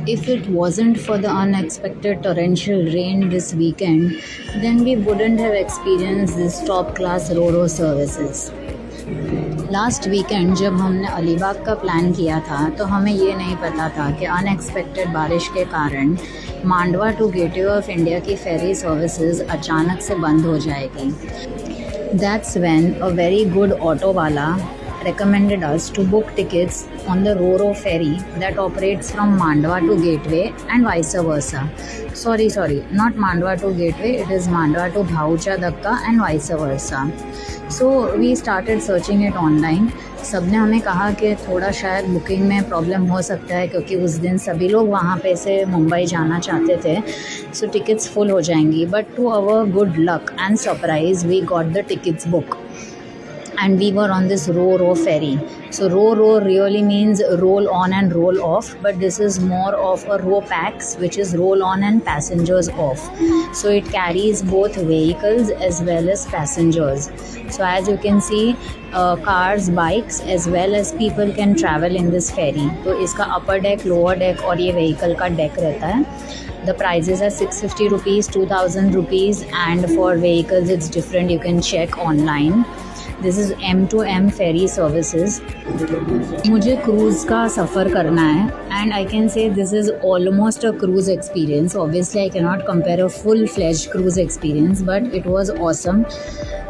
If it wasn't for the unexpected torrential rain this weekend, then we wouldn't have experienced this top class ro services. Last weekend जब हमने अलीबाग का plan किया था तो हमें ये नहीं पता था कि अनएक्सपेक्टेड बारिश के कारण Mandwa to gateway of India की फेरी सर्विसेज अचानक से बंद हो जाएगी. That's when a very good auto वाला recommended us to book tickets on the Ro ferry that operates from Mandwa to Gateway and vice versa. Sorry, not Mandwa to Gateway, it is Mandwa to Bhaucha Dakka and vice versa. So we started searching it online. सबने हमें कहा कि थोड़ा शायद booking में problem हो सकता है क्योंकि उस दिन सभी लोग वहाँ पे से मुंबई जाना चाहते थे, सो टिकट्स फुल हो जाएंगी. But to our good luck and surprise we got the tickets book. And we were on this Ro ferry. So Ro really means roll on and roll off, but this is more of a Ro pax, which is roll on and passengers off. So it carries both vehicles as well as passengers. So as you can see, cars, bikes as well as people can travel in this ferry. तो इसका upper deck, lower deck और ये vehicle का deck रहता है. The prices are 650 rupees, 2000 rupees, and for vehicles it's different. You can check online. This is M2M ferry services. मुझे cruise का सफ़र करना है and I can say this is almost a cruise experience. Obviously I can not compare a full fledged cruise experience, but it was awesome.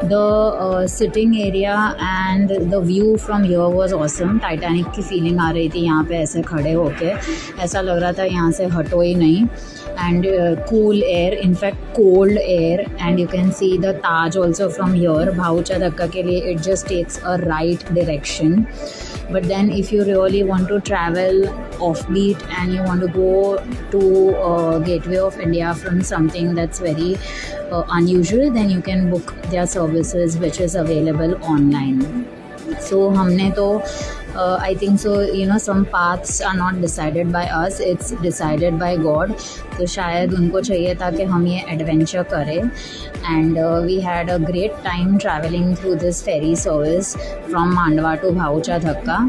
The sitting area and the view from here was awesome. Titanic की feeling आ रही थी यहाँ पे ऐसे खड़े होके. ऐसा लग रहा था यहाँ से हटो ही नहीं. And cool air, in fact cold air, and you can see the Taj also from here. Bhaucha Dakka ke liye it just takes a right direction. But then if you really want to travel offbeat and you want to go to Gateway of India from something that's very unusual, then you can book their services which is available online. So हमने तो I think so, you know, some paths are not decided by us, it's decided by God. तो शायद उनको चाहिए था कि हम ये एडवेंचर करें. And we had a great time traveling through this ferry service from Mandwa to Bhaucha Dakka.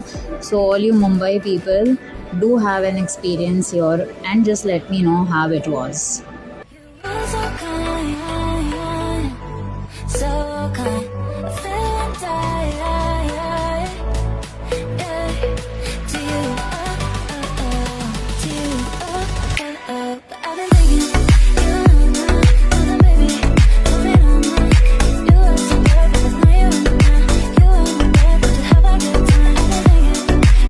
So all you Mumbai people, do have an experience here and just let me know how it was.